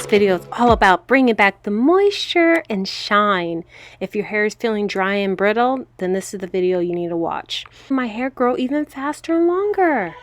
video is all about bringing back the moisture and shine. If your hair is feeling dry and brittle, then this is the video you need to watch. My hair grow even faster and longer.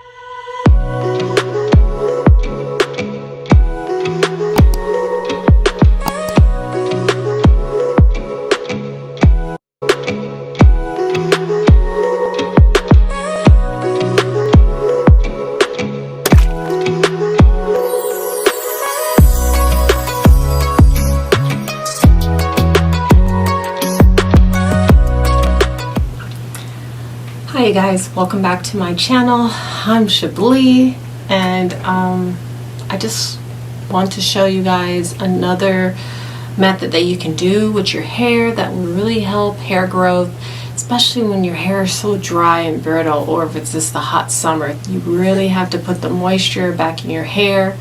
Hi guys, welcome back to my channel. I'm Chablee, and I just want to show you guys another method that you can do with your hair that will really help hair growth, especially when your hair is so dry and brittle, or if it's just the hot summer. You really have to put the moisture back in your hair.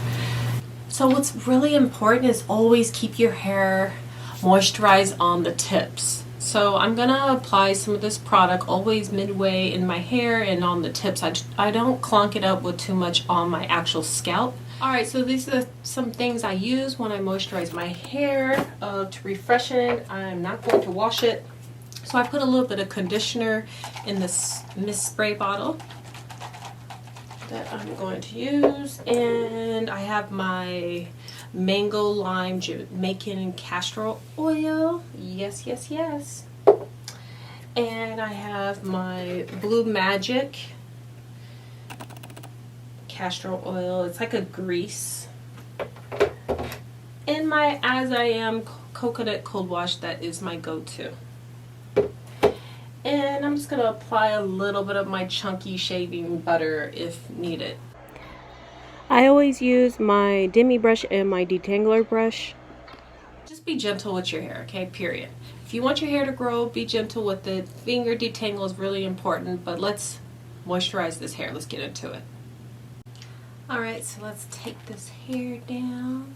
So what's really important is always keep your hair moisturized on the tips. So I'm gonna apply some of this product always midway in my hair and on the tips. I don't clunk it up with too much on my actual scalp. Alright, so these are some things I use when I moisturize my hair to refresh it. I'm not going to wash it. So I put a little bit of conditioner in this mist spray bottle that I'm going to use, and I have my mango lime Jamaican castor oil. Yes, yes, yes. And I have my Blue Magic castor oil. It's like a grease. And my As I Am coconut cold wash, that is my go-to. And I'm just going to apply a little bit of my chunky shaving butter if needed. I always use my demi brush and my detangler brush. Just be gentle with your hair, okay? Period. If you want your hair to grow, be gentle with it. Finger detangle is really important, but let's moisturize this hair. Let's get into it. Alright, so let's take this hair down.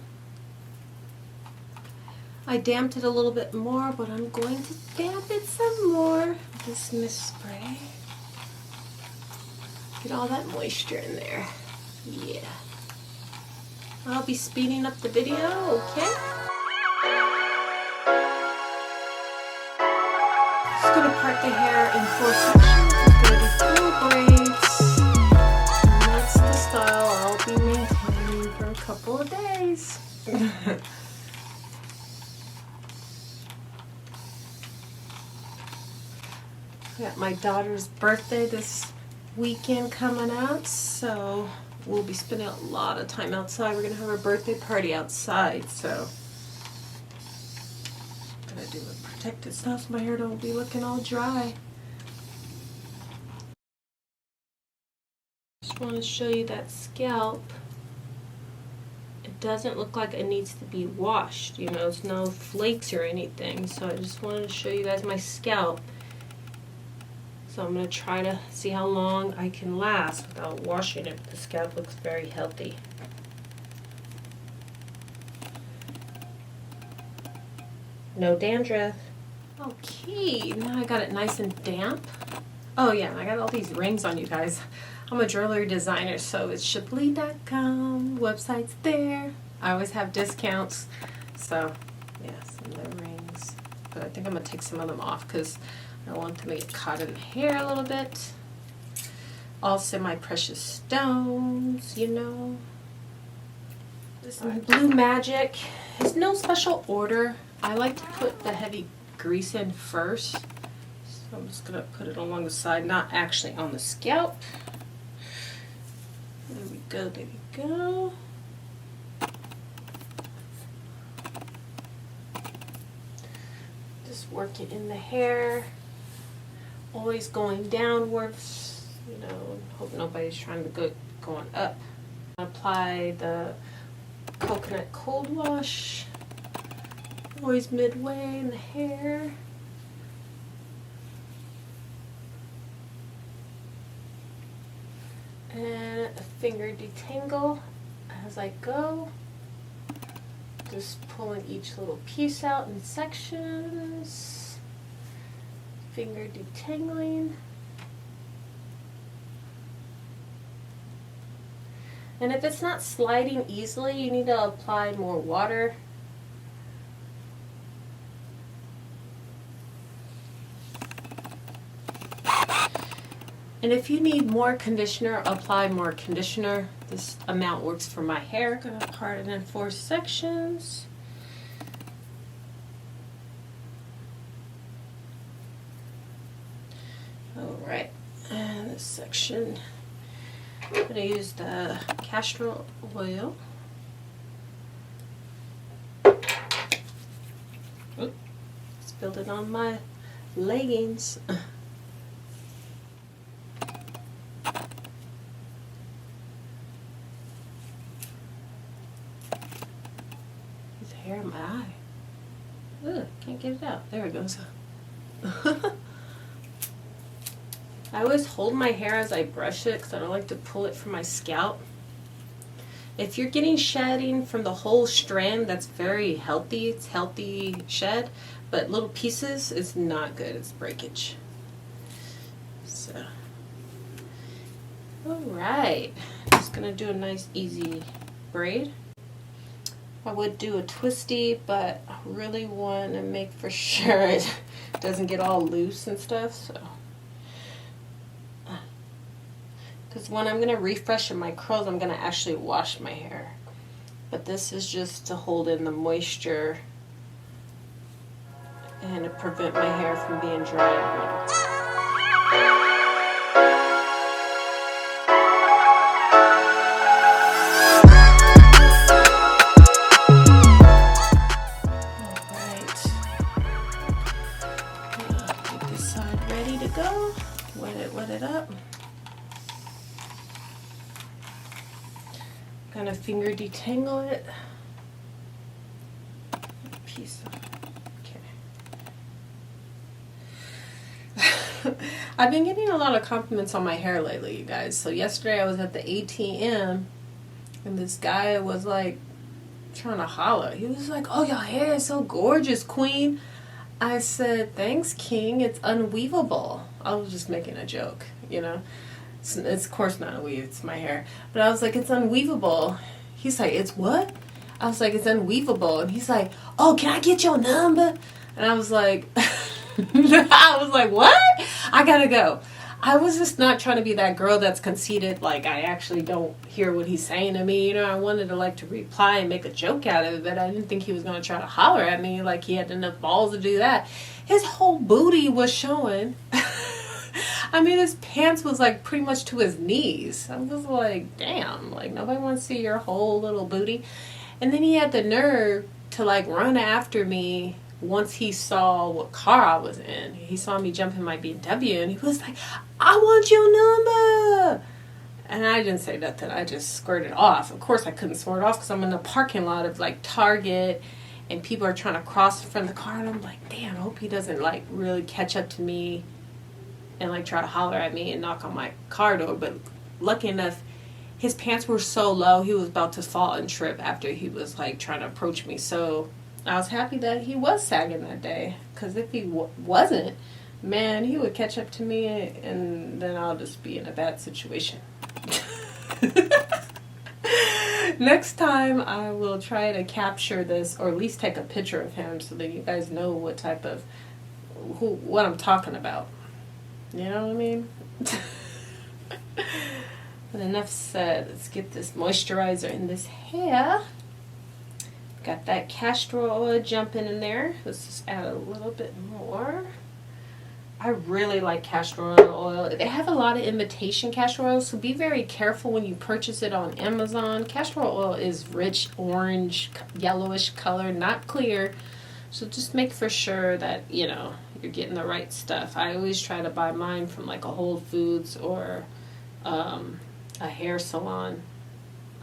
I damped it a little bit more, but I'm going to damp it some more with this mist spray. Get all that moisture in there. Yeah. I'll be speeding up the video, okay? Just gonna part the hair in 4 sections. It's gonna be 4 braids. And that's the style I'll be maintaining for a couple of days. Got my daughter's birthday this weekend coming up, so we'll be spending a lot of time outside. We're gonna have a birthday party outside, so I'm gonna do a protective stuff so my hair don't be looking all dry. Just want to show you that scalp. It doesn't look like it needs to be washed, you know, it's no flakes or anything, so I just wanted to show you guys my scalp. So I'm going to try to see how long I can last without washing it. The scalp looks very healthy. No dandruff. Okay, now I got it nice and damp. Oh yeah, I got all these rings on, you guys. I'm a jewelry designer, so it's Chablee.com. Website's there. I always have discounts. So, yes, and the rings. But I think I'm going to take some of them off because I want to make it caught in the hair a little bit. All semi-precious stones, you know. This Blue Magic is no special order. I like to put the heavy grease in first. So I'm just going to put it along the side, not actually on the scalp. There we go, there we go. Just work it in the hair. Always going downwards, you know, hope nobody's trying to go going up. Apply the coconut cold wash, always midway in the hair. And a finger detangle as I go. Just pulling each little piece out in sections. Finger detangling. And if it's not sliding easily, you need to apply more water. And if you need more conditioner, apply more conditioner. This amount works for my hair. I'm gonna part it in 4 sections. All right, and this section, I'm gonna use the castor oil. Oops, spilled it on my leggings. Hair in my eye. Ugh, can't get it out. There it goes. I always hold my hair as I brush it because I don't like to pull it from my scalp. If you're getting shedding from the whole strand, that's very healthy. It's healthy shed, but little pieces is not good. It's breakage. So, all right. Just gonna do a nice easy braid. I would do a twisty, but I really want to make for sure it doesn't get all loose and stuff. So, because when I'm going to refresh in my curls, I'm going to actually wash my hair. But this is just to hold in the moisture and to prevent my hair from being dry and brittle. Wet it up. Kind of finger detangle it. Piece of, okay. I've been getting a lot of compliments on my hair lately, you guys. So yesterday I was at the ATM and this guy was like trying to holler. He was like, "Oh, your hair is so gorgeous, queen." I said, "Thanks, king. It's unweavable." I was just making a joke, you know. It's of course not a weave, it's my hair. But I was like, "It's unweavable." He's like, "It's what?" I was like, "It's unweavable." And he's like, "Oh, can I get your number?" And I was like, "What? I gotta go." I was just not trying to be that girl that's conceited, like I actually don't hear what he's saying to me. You know, I wanted to reply and make a joke out of it, but I didn't think he was going to try to holler at me like he had enough balls to do that. His whole booty was showing. I mean, his pants was like pretty much to his knees. I was like, damn, like nobody wants to see your whole little booty. And then he had the nerve to like run after me once he saw what car I was in. He saw me jump in my BMW and he was like, "I want your number." And I didn't say nothing. I just squirted off. Of course I couldn't squirt off because I'm in a parking lot of like Target and people are trying to cross in front of the car and I'm like, damn, I hope he doesn't like really catch up to me and like try to holler at me and knock on my car door. But lucky enough, his pants were so low he was about to fall and trip after he was like trying to approach me. So I was happy that he was sagging that day, because if he wasn't, man, he would catch up to me and then I'll just be in a bad situation. Next time I will try to capture this, or at least take a picture of him so that you guys know what type of, what I'm talking about. You know what I mean? But enough said. Let's get this moisturizer in this hair. Got that castor oil jumping in there. Let's just add a little bit more. I really like castor oil. They have a lot of imitation castor oil, so be very careful when you purchase it on Amazon. Castor oil is rich orange, yellowish color, not clear. So just make for sure that, you know, you're getting the right stuff. I always try to buy mine from like a Whole Foods or a hair salon.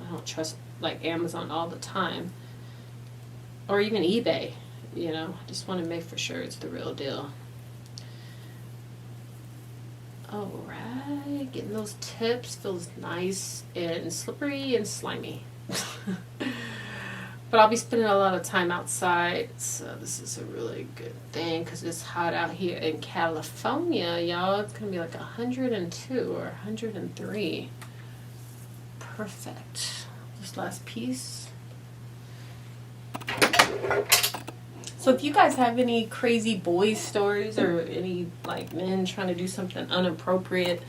I don't trust like Amazon all the time. Or even eBay, you know. I just want to make for sure it's the real deal. Alright, getting those tips feels nice and slippery and slimy. But I'll be spending a lot of time outside, so this is a really good thing because it's hot out here in California, y'all. It's going to be like 102 or 103. Perfect. This last piece. So if you guys have any crazy boy stories or any like men trying to do something inappropriate,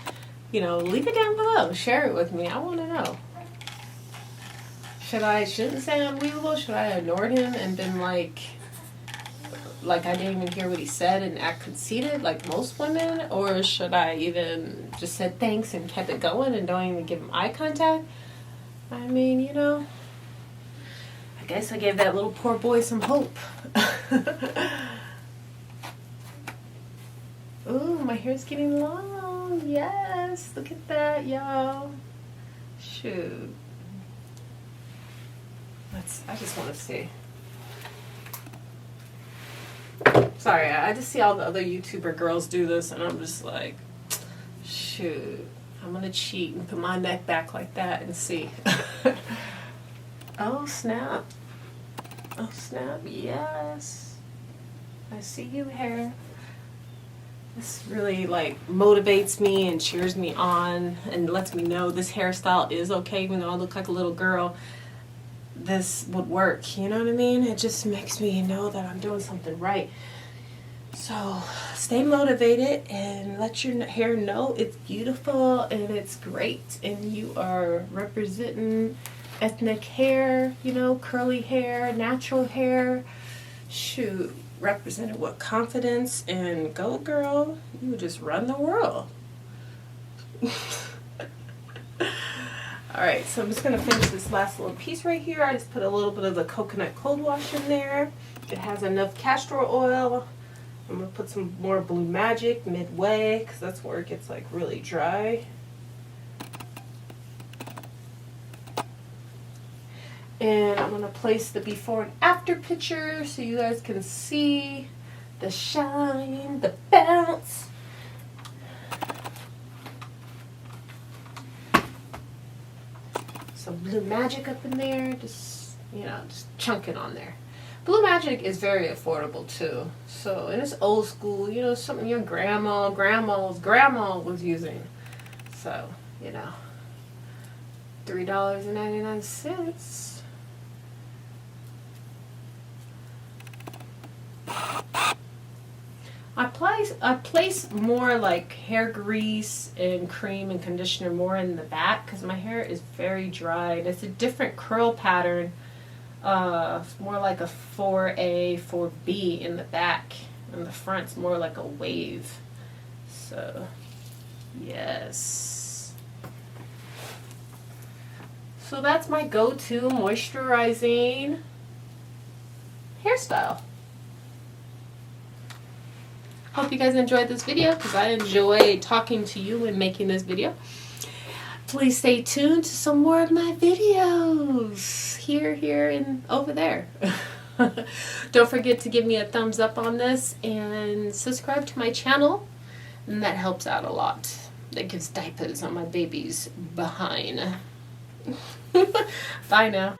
you know, leave it down below. Share it with me. I want to know. Shouldn't say unbelievable? Should I have ignored him and been like I didn't even hear what he said and act conceited like most women? Or should I even just said thanks and kept it going and don't even give him eye contact? I mean, you know, I guess I gave that little poor boy some hope. Ooh, my hair's getting long. Yes, look at that, y'all. Shoot. I just want to see. Sorry, I just see all the other YouTuber girls do this, and I'm just like, shoot, I'm gonna cheat and put my neck back like that and see. Oh snap! Oh snap! Yes, I see you, hair. This really like motivates me and cheers me on and lets me know this hairstyle is okay, even though I look like a little girl. This would work, you know what I mean? It just makes me know that I'm doing something right. So stay motivated and let your hair know it's beautiful and it's great, and you are representing ethnic hair, you know, curly hair, natural hair. Shoot, represent it with confidence, and go girl, you would just run the world. Alright, so I'm just going to finish this last little piece right here. I just put a little bit of the coconut cold wash in there. It has enough castor oil. I'm going to put some more Blue Magic midway because that's where it gets like really dry. And I'm going to place the before and after picture so you guys can see the shine, the bounce. Some Blue Magic up in there, just, you know, just chunk it on there. Blue Magic is very affordable too. So, and it's old school, you know, something your grandma's grandma was using. So, you know, $3.99. I place more like hair grease and cream and conditioner more in the back because my hair is very dry. And it's a different curl pattern, more like a 4A, 4B in the back. And the front's more like a wave. So, yes. So that's my go-to moisturizing hairstyle. Hope you guys enjoyed this video because I enjoy talking to you and making this video. Please stay tuned to some more of my videos here, and over there. Don't forget to give me a thumbs up on this and subscribe to my channel, and that helps out a lot. That gives diapers on my baby's behind. Bye now.